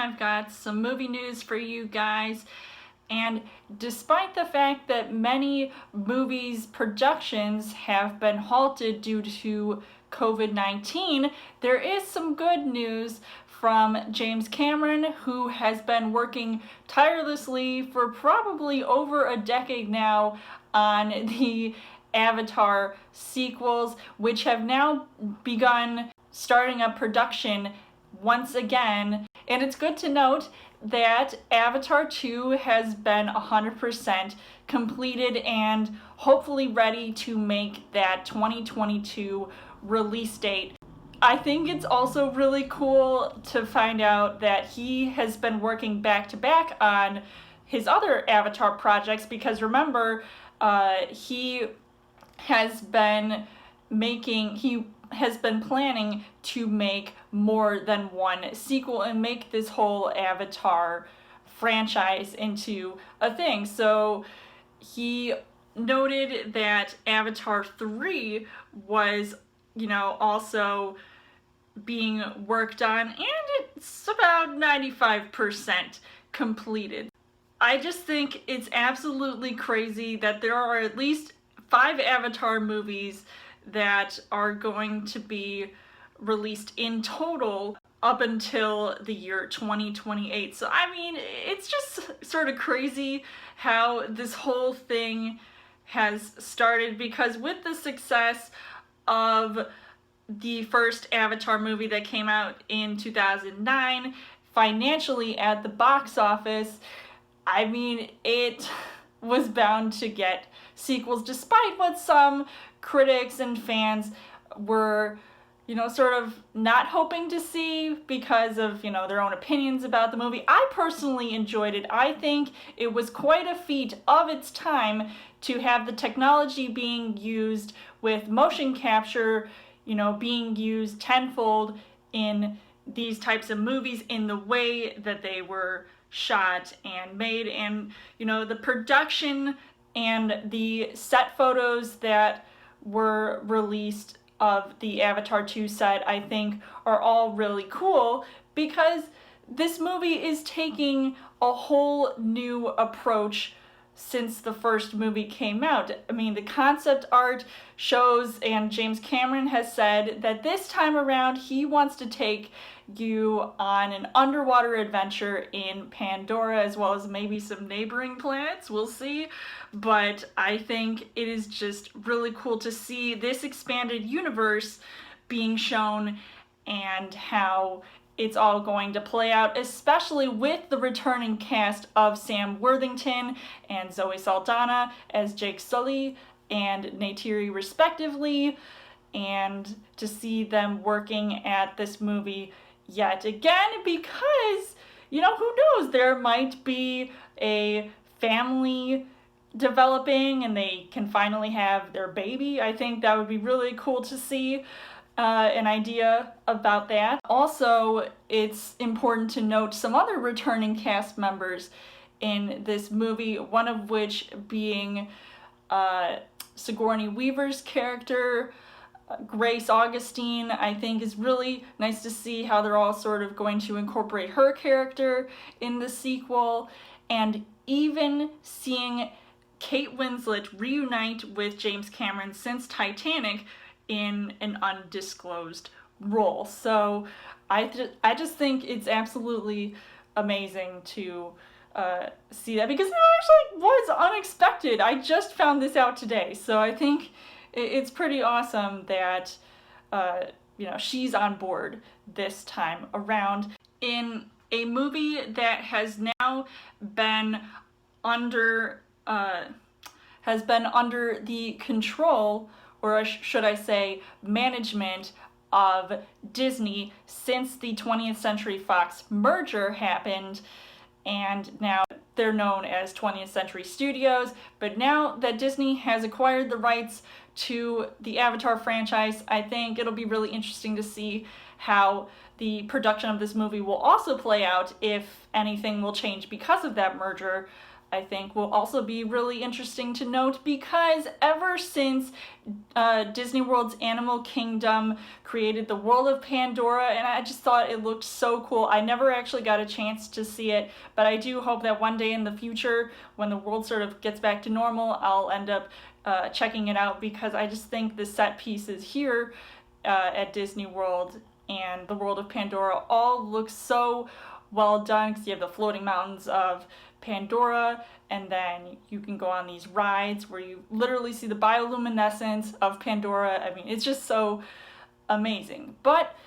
I've got some movie news for you guys. And despite the fact that many movies' productions have been halted due to COVID-19, there is some good news from James Cameron, who has been working tirelessly for probably over a decade now on the Avatar sequels, which have now begun starting up production once again. And it's good to note that Avatar 2 has been 100% completed and hopefully ready to make that 2022 release date. I think it's also really cool to find out that he has been working back to back on his other Avatar projects, because remember, he has been planning to make more than one sequel and make this whole Avatar franchise into a thing. So he noted that Avatar 3 was, also being worked on, and it's about 95% completed. I just think it's absolutely crazy that there are at least 5 Avatar movies that are going to be released in total up until the year 2028. So I mean, it's just sort of crazy how this whole thing has started, because with the success of the first Avatar movie that came out in 2009, financially at the box office, I mean, it was bound to get sequels, despite what some critics and fans were, sort of not hoping to see because of, their own opinions about the movie. I personally enjoyed it. I think it was quite a feat of its time to have the technology being used with motion capture, being used tenfold in these types of movies in the way that they were shot and made. And, the production and the set photos that were released of the Avatar 2 set, I think, are all really cool, because this movie is taking a whole new approach since the first movie came out. I mean, the concept art shows, and James Cameron has said that this time around he wants to take you on an underwater adventure in Pandora, as well as maybe some neighboring planets. We'll see. But I think it is just really cool to see this expanded universe being shown and how it's all going to play out, especially with the returning cast of Sam Worthington and Zoe Saldana as Jake Sully and Neytiri respectively, and to see them working at this movie yet again, because, who knows, there might be a family developing and they can finally have their baby. I think that would be really cool to see an idea about that. Also, it's important to note some other returning cast members in this movie, one of which being Sigourney Weaver's character, Grace Augustine. I think is really nice to see how they're all sort of going to incorporate her character in the sequel, and even seeing Kate Winslet reunite with James Cameron since Titanic in an undisclosed role. So I just think it's absolutely amazing to see that, because it actually was unexpected. I just found this out today, so I think it's pretty awesome that she's on board this time around in a movie that has now been under the control, or should I say management, of Disney since the 20th Century Fox merger happened, and now they're known as 20th Century Studios. But now that Disney has acquired the rights to the Avatar franchise, I think it'll be really interesting to see how the production of this movie will also play out, if anything will change because of that merger. I think will also be really interesting to note, because ever since Disney World's Animal Kingdom created the world of Pandora, and I just thought it looked so cool. I never actually got a chance to see it, but I do hope that one day in the future, when the world sort of gets back to normal, I'll end up checking it out, because I just think the set pieces here at Disney World and the world of Pandora all look so well done, because you have the floating mountains of Pandora, and then you can go on these rides where you literally see the bioluminescence of Pandora. I mean, it's just so amazing. But,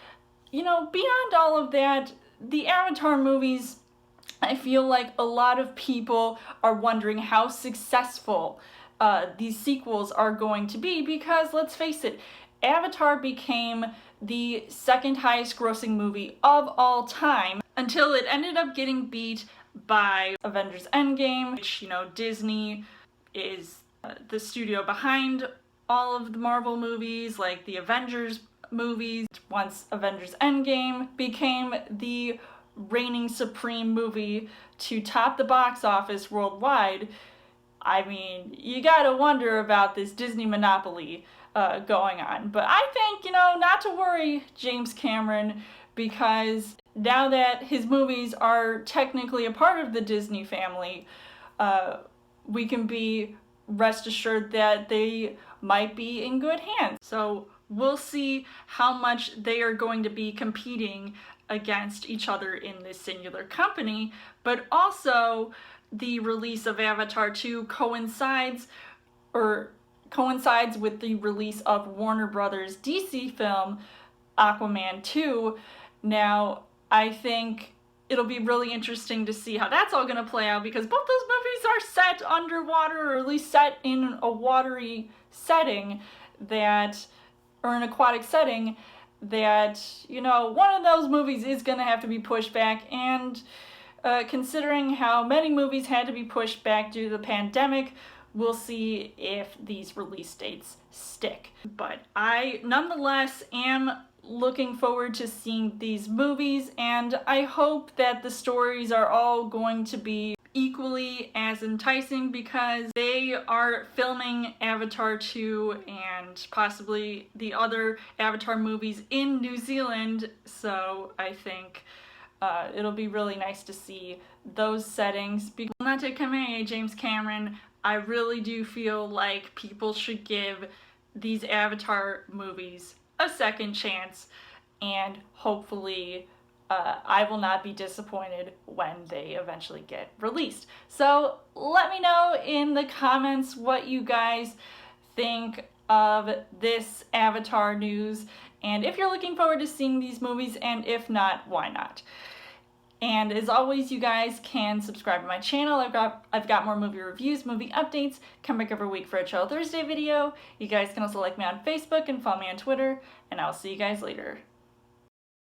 you know, beyond all of that, the Avatar movies, I feel like a lot of people are wondering how successful these sequels are going to be, because let's face it, Avatar became the second highest grossing movie of all time until it ended up getting beat by Avengers Endgame, which, you know, Disney is the studio behind all of the Marvel movies, like the Avengers movies. Once Avengers Endgame became the reigning supreme movie to top the box office worldwide, I mean, you gotta wonder about this Disney monopoly going on. But I think, you know, not to worry, James Cameron, because now that his movies are technically a part of the Disney family, we can be rest assured that they might be in good hands. So we'll see how much they are going to be competing against each other in this singular company. But also, the release of Avatar 2 coincides with the release of Warner Brothers' DC film Aquaman 2. Now, I think it'll be really interesting to see how that's all going to play out, because both those movies are set underwater, or at least set in a watery setting that, or an aquatic setting that, you know, one of those movies is going to have to be pushed back. And considering how many movies had to be pushed back due to the pandemic, we'll see if these release dates stick. But I nonetheless am looking forward to seeing these movies, and I hope that the stories are all going to be equally as enticing, because they are filming Avatar 2 and possibly the other Avatar movies in New Zealand, so I think it'll be really nice to see those settings. Not to commend James Cameron, I really do feel like people should give these Avatar movies a second chance, and hopefully I will not be disappointed when they eventually get released. So let me know in the comments what you guys think of this Avatar news, and if you're looking forward to seeing these movies, and if not, why not? And as always, you guys can subscribe to my channel. I've got more movie reviews, movie updates, come back every week for a Chill Thursday video. You guys can also like me on Facebook and follow me on Twitter, and I'll see you guys later.